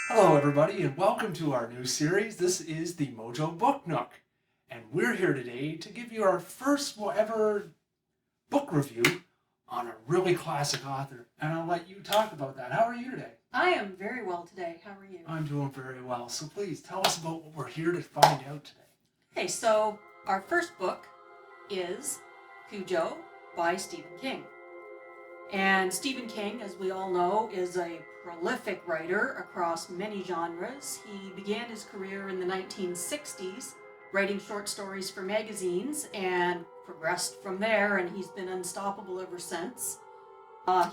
Hello everybody and welcome to our new series. This is the Mojo Book Nook. And we're here today to give you our first ever book review on a really classic author. And I'll let you talk about that. How are you today? I am very well today. How are you? I'm doing very well. So please tell us about what we're here to find out today. Okay, so our first book is Cujo by Stephen King. And Stephen King, as we all know, is a prolific writer across many genres. He began his career in the 1960s writing short stories for magazines and progressed from there, and he's been unstoppable ever since.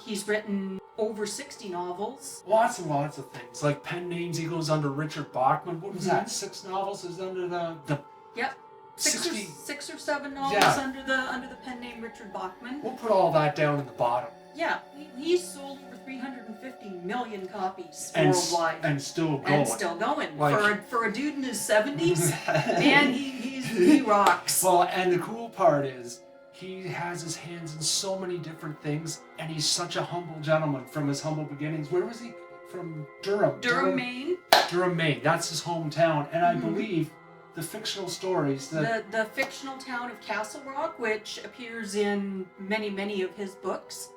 He's written over 60 novels. Lots and lots of things. Like pen names, he goes under Richard Bachman. What was that? 6 novels is under the Yep. 60... Six or seven novels under the pen name Richard Bachman. We'll put all that down in the bottom. Yeah, he's sold over 350 million copies worldwide. And still going. And still going. Like, for a dude in his 70s, man, he rocks. Well, and the cool part is, he has his hands in so many different things, and he's such a humble gentleman from his humble beginnings. Where was he? From Durham. Durham, Maine. Durham, Maine. That's his hometown. And I believe the fictional stories that... The fictional town of Castle Rock, which appears in many of his books,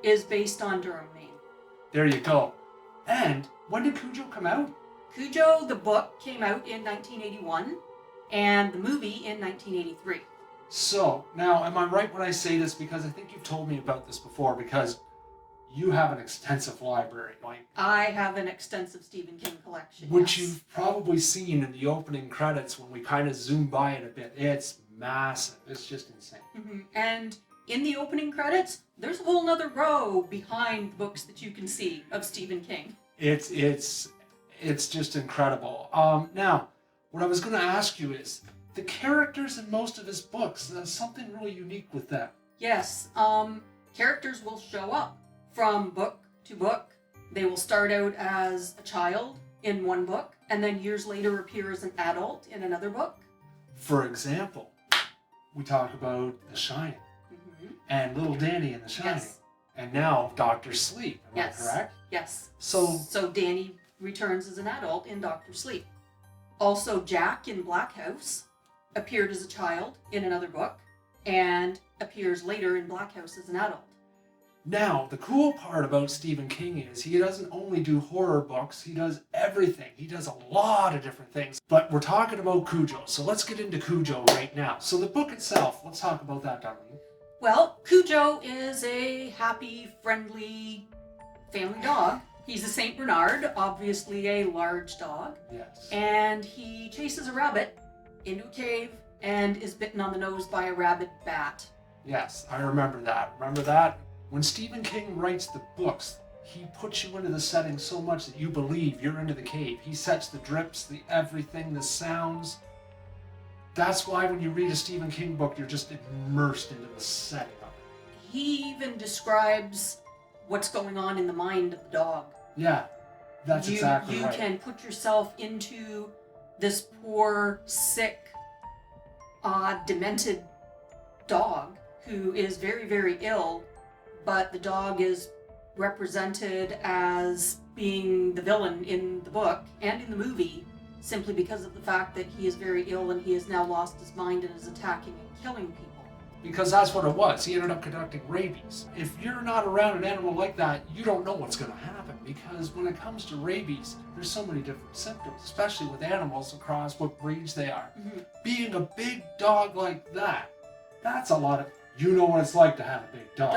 is based on Durham, Maine. There you go. And when did Cujo come out? Cujo, the book, came out in 1981, and the movie in 1983. So, now, am I right when I say this? Because I think you've told me about this before, because you have an extensive library. I have an extensive Stephen King collection, which yes. You've probably seen in the opening credits when we kind of zoom by it a bit. It's massive. It's just insane. And in the opening credits, there's a whole nother row behind the books that you can see of Stephen King. It's just incredible. Now, what I was going to ask you is, the characters in most of his books, there's something really unique with them. Yes, characters will show up from book to book. They will start out as a child in one book, and then years later appear as an adult in another book. For example, we talk about The Shining, and little Danny in The Shining, and now Dr. Sleep, am I correct? Yes. So Danny returns as an adult in Dr. Sleep. Also, Jack in Black House appeared as a child in another book, and appears later in Black House as an adult. Now, the cool part about Stephen King is he doesn't only do horror books, he does everything. He does a lot of different things. But we're talking about Cujo, so let's get into Cujo right now. So the book itself, let's talk about that, Darlene. Well, Cujo is a happy, friendly family dog. He's a St. Bernard, obviously a large dog. Yes. And he chases a rabbit into a cave and is bitten on the nose by a rabid bat. Yes, I remember that. Remember that? When Stephen King writes the books, he puts you into the setting so much that you believe you're into the cave. He sets the drips, the everything, the sounds. That's why when you read a Stephen King book, you're just immersed into the setting of it. He even describes what's going on in the mind of the dog. Yeah, that's exactly right. You can put yourself into this poor, sick, demented dog who is very ill, but the dog is represented as being the villain in the book and in the movie simply because of the fact that he is very ill and he has now lost his mind and is attacking and killing people. Because that's what it was. He ended up conducting rabies. If you're not around an animal like that, you don't know what's going to happen. Because when it comes to rabies, there's so many different symptoms, especially with animals across what breeds they are. Being a big dog like that, that's a lot of... You know what it's like to have a big dog.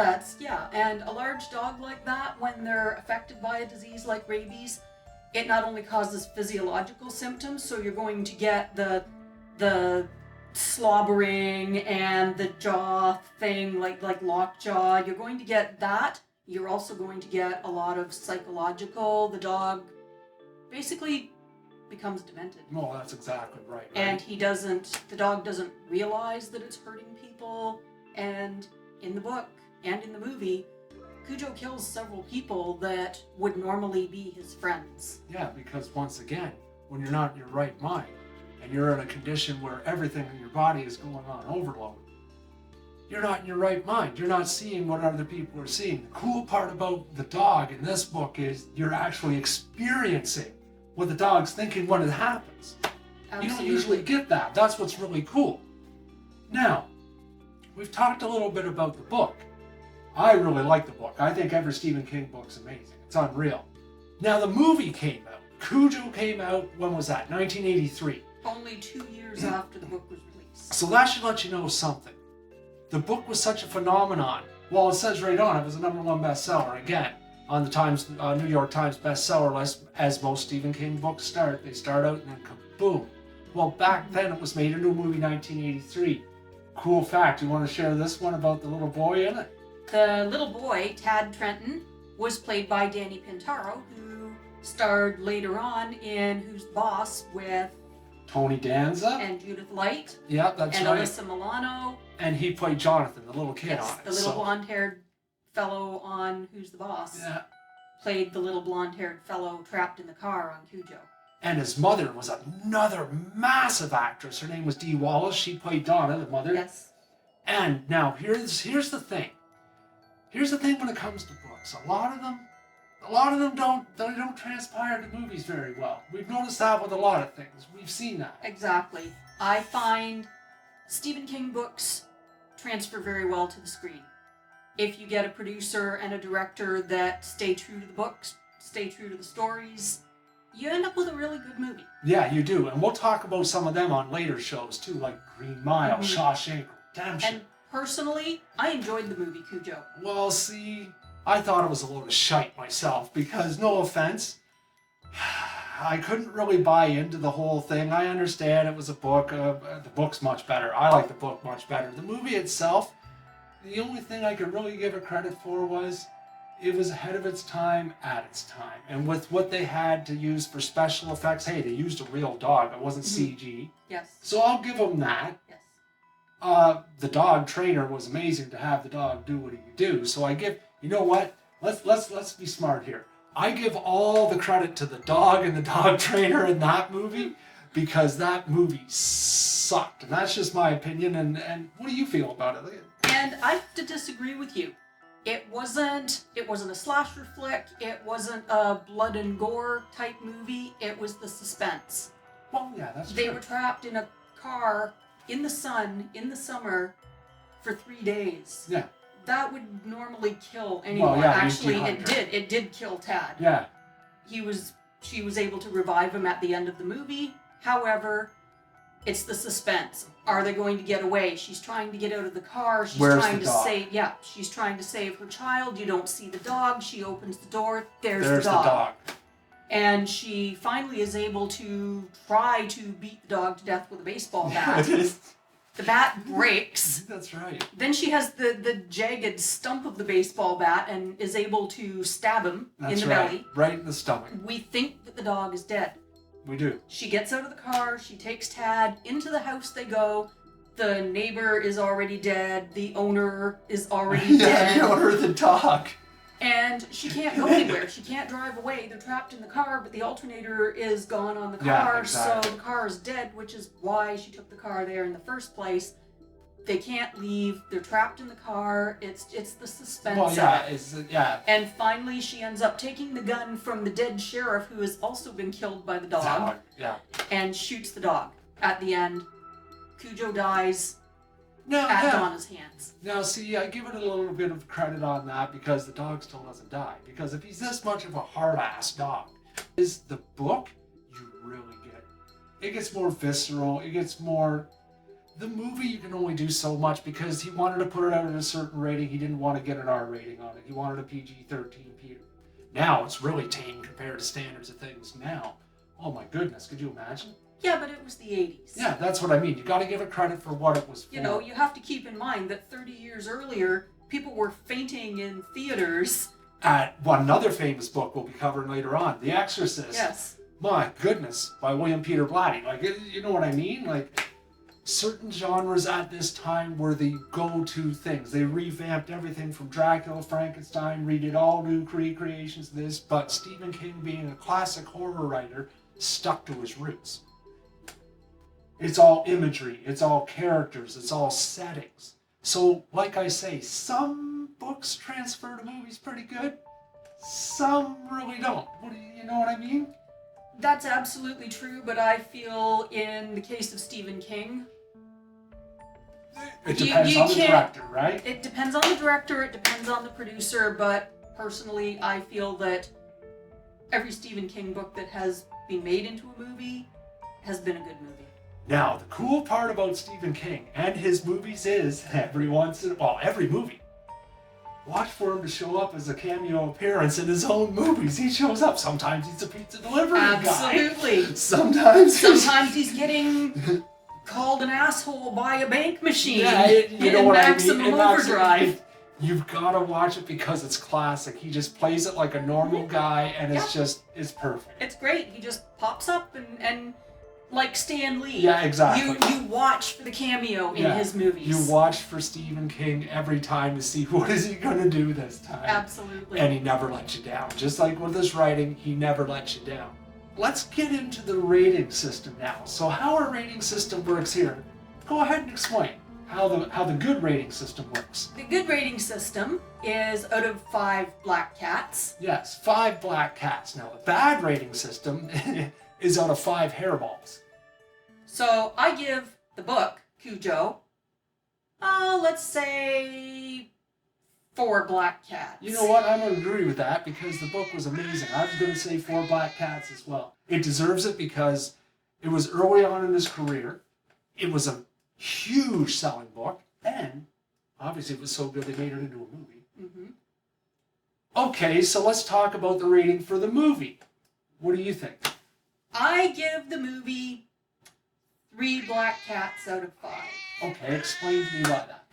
And a large dog like that, when they're affected by a disease like rabies, it not only causes physiological symptoms, so you're going to get the slobbering and the jaw thing, like lockjaw. You're going to get that. You're also going to get a lot of psychological. The dog basically becomes demented. Well, that's exactly right. And the dog doesn't realize that it's hurting people. And in the book and in the movie, Cujo kills several people that would normally be his friends. Yeah, because once again, when you're not in your right mind, and you're in a condition where everything in your body is going on overload, you're not in your right mind. You're not seeing what other people are seeing. The cool part about the dog in this book is you're actually experiencing what the dog's thinking when it happens. Absolutely. You don't usually get that. That's what's really cool. Now, we've talked a little bit about the book. I really like the book. I think every Stephen King book's amazing. It's unreal. Now, the movie came out. Cujo came out, when was that? 1983. Only 2 years after the book was released. So that should let you know something. The book was such a phenomenon. Well, it says right on it was a #1 bestseller. Again, on the New York Times bestseller list, as most Stephen King books start. They start out and then kaboom. Well, back then it was made into a movie, 1983. Cool fact, you want to share this one about the little boy in it? The little boy, Tad Trenton, was played by Danny Pintaro, who starred later on in Who's the Boss with Tony Danza. and Judith Light. Yeah, that's and right. Alyssa Milano. And he played Jonathan, the little kid Yes, on it. the little blonde-haired fellow on Who's the Boss. Yeah. Played the little blonde-haired fellow trapped in the car on Cujo. And his mother was another massive actress. Her name was Dee Wallace. She played Donna, the mother. Yes. And now here's the thing. Here's the thing when it comes to books. A lot of them don't transpire to movies very well. We've noticed that with a lot of things. We've seen that. Exactly. I find Stephen King books transfer very well to the screen. If you get a producer and a director that stay true to the books, stay true to the stories, you end up with a really good movie. Yeah, you do. And we'll talk about some of them on later shows too, like Green Mile, Shawshank Redemption. And personally, I enjoyed the movie Cujo. Well, see, I thought it was a load of shite myself because, no offense, I couldn't really buy into the whole thing. I understand it was a book. The book's much better. I like the book much better. The movie itself, the only thing I could really give it credit for was it was ahead of its time at its time. And with what they had to use for special effects, hey, they used a real dog. It wasn't CG. Yes. So I'll give them that. Yes. The dog trainer was amazing to have the dog do what he could do. So I give, you know what? Let's be smart here. I give all the credit to the dog and the dog trainer in that movie because that movie sucked. And that's just my opinion. And what do you feel about it? And I have to disagree with you. It wasn't a slasher flick. It wasn't a blood and gore type movie. It was the suspense. Well, yeah, that's true. They were trapped in a car in the sun in the summer for 3 days. Yeah. That would normally kill anyone. Well, yeah, actually, it did. It did kill Tad. Yeah. She was able to revive him at the end of the movie. However, it's the suspense. Are they going to get away? She's trying to get out of the car. She's Where's trying the to dog? she's trying to save her child. You don't see the dog. She opens the door. There's the dog. And she finally is able to try to beat the dog to death with a baseball bat. The bat breaks. That's right. Then she has the jagged stump of the baseball bat and is able to stab him in the belly. Right in the stomach. We think that the dog is dead. We do. She gets out of the car, she takes Tad, into the house they go. The neighbor is already dead, the owner is already dead. The owner of the dog. And she can't go anywhere. She can't drive away. They're trapped in the car, but the alternator is gone on the car, Yeah, exactly. so the car is dead, which is why she took the car there in the first place. They can't leave. They're trapped in the car. It's the suspense. Well, yeah, yeah. And finally, she ends up taking the gun from the dead sheriff, who has also been killed by the dog, Yeah. and shoots the dog. At the end, Cujo dies Now, at Donna's hands. Now, see, I give it a little bit of credit on that because the dog still doesn't die. Because if he's this much of a hard-ass dog, is the book, you really get. It gets more visceral. It gets more. The movie, you can only do so much because he wanted to put it out at a certain rating. He didn't want to get an R rating on it. He wanted a PG-13. Now it's really tame compared to standards of things now. Oh my goodness, could you imagine? Yeah, but it was the 80s. Yeah, that's what I mean. You got to give it credit for what it was for. You know, you have to keep in mind that 30 years earlier, people were fainting in theaters. Another famous book we'll be covering later on, The Exorcist. Yes. My goodness, by William Peter Blatty. Like, you know what I mean? Like, certain genres at this time were the go-to things. They revamped everything from Dracula, Frankenstein, redid all new recreations of this, but Stephen King, being a classic horror writer, stuck to his roots. It's all imagery, it's all characters, it's all settings. So, like I say, some books transfer to movies pretty good, some really don't. You know what I mean? That's absolutely true, but I feel in the case of Stephen King, It depends on the director, right? It depends on the director, it depends on the producer, but personally I feel that every Stephen King book that has been made into a movie has been a good movie. Now, the cool part about Stephen King and his movies is every movie, watch for him to show up as a cameo appearance in his own movies. He shows up. Sometimes he's a pizza delivery guy. Absolutely. Sometimes he's getting called an asshole by a bank machine. Yeah, you know what I mean? In Overdrive. You've got to watch it because it's classic. He just plays it like a normal guy, and it's perfect. It's great. He just pops up and like Stan Lee. Yeah, exactly. You watch for the cameo in his movies. You watch for Stephen King every time to see what is he going to do this time. Absolutely. And he never lets you down. Just like with his writing, he never lets you down. Let's get into the rating system now. So how our rating system works here, go ahead and explain how the good rating system works. The good rating system is out of 5 black cats. Yes, 5 black cats. Now the bad rating system is out of 5 hairballs. So I give the book, Cujo, let's say 4 black cats. You know what? I'm going to agree with that because the book was amazing. I was going to say 4 black cats as well. It deserves it because it was early on in his career. It was a huge selling book. And obviously it was so good they made it into a movie. Mm-hmm. Okay, so let's talk about the rating for the movie. What do you think? I give the movie 3 black cats out of 5. Okay, explain to me why that.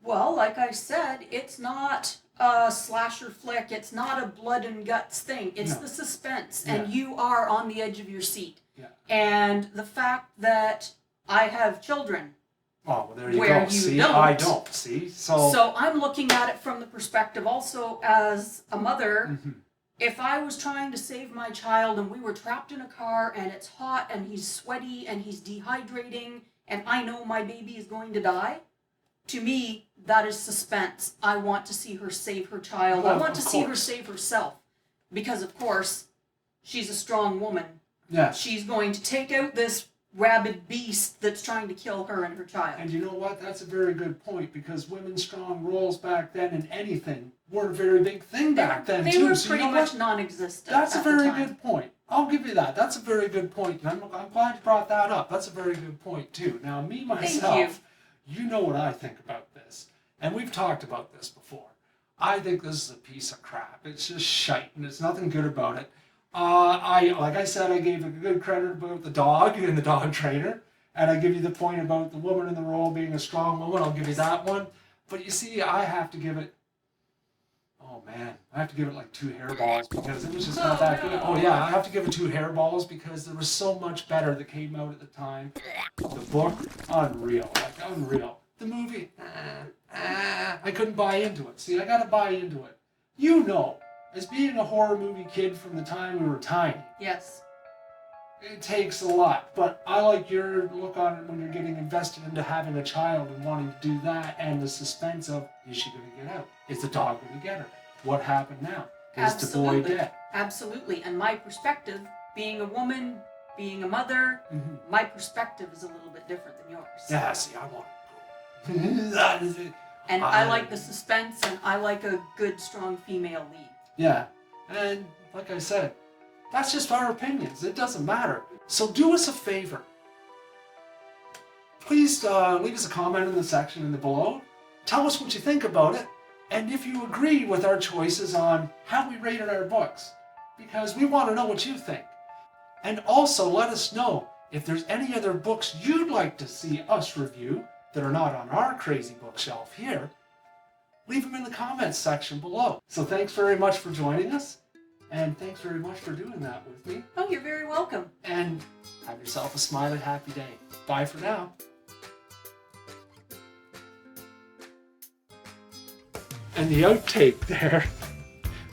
Well, like I said, it's not a slasher flick. It's not a blood and guts thing. It's the suspense, and you are on the edge of your seat. Yeah. And the fact that I have children. Oh, well, there you where go. You see, don't. I don't. See, so I'm looking at it from the perspective also as a mother. Mm-hmm. If I was trying to save my child and we were trapped in a car and it's hot and he's sweaty and he's dehydrating and I know my baby is going to die, to me, that is suspense. I want to see her save her child. Well, I want to see her save herself. Because, of course, she's a strong woman. Yeah. She's going to take out this rabid beast that's trying to kill her and her child. And you know what? That's a very good point because women's strong roles back then in anything weren't a very big thing back then, too. They were pretty much non-existent. That's a very good point. I'll give you that. That's a very good point. And I'm glad you brought that up. That's a very good point, too. Now, me, myself, you know what I think about this. And we've talked about this before. I think this is a piece of crap. It's just shite, and there's nothing good about it. Like I said, I gave a good credit about the dog and the dog trainer. And I give you the point about the woman in the role being a strong woman. I'll give you that one. But you see, I have to give it... Oh, man. I have to give it like 2 hairballs because it was just not that good. Oh, yeah. I have to give it 2 hairballs because there was so much better that came out at the time. The book, unreal. Like, unreal. The movie, I couldn't buy into it. See, I got to buy into it. You know, as being a horror movie kid from the time we were tiny. Yes. It takes a lot. But I like your look on it when you're getting invested into having a child and wanting to do that and the suspense of, is she going to get out? Is the dog going to get her? What happened now? Is the boy dead? Absolutely. And my perspective, being a woman, being a mother, my perspective is a little bit different than yours. Yeah, see, I want to go. That is it. And I like the suspense, and I like a good, strong female lead. Yeah. And like I said, that's just our opinions. It doesn't matter. So do us a favor. Please leave us a comment in the section in the below. Tell us what you think about it. And if you agree with our choices on how we rated our books. Because we want to know what you think. And also let us know if there's any other books you'd like to see us review that are not on our crazy bookshelf here. Leave them in the comments section below. So thanks very much for joining us. And thanks very much for doing that with me. Oh, you're very welcome. And have yourself a smiley, happy day. Bye for now. And the outtake there,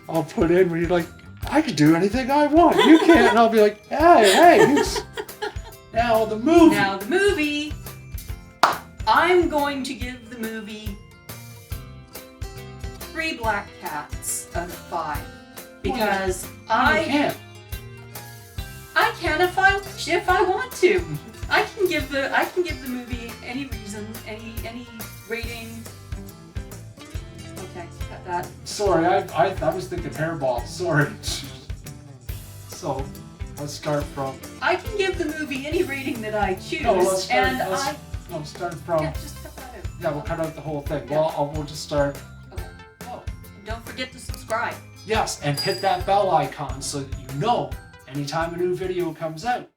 I'll put in where you're like, I can do anything I want. You can't. And I'll be like, hey. Now the movie. I'm going to give the movie 3 black cats out of 5. Because can if I want to. I can give the movie any reason, any rating. Okay, cut that. Sorry, I was thinking hairball. Sorry. So, let's start from. I can give the movie any rating that I choose. No, let's start. No, start from. Yeah, just cut that out. Yeah, we'll cut out the whole thing. Yeah. Well, we'll just start. Okay. Oh. And don't forget to subscribe. Yes, and hit that bell icon so that you know anytime a new video comes out.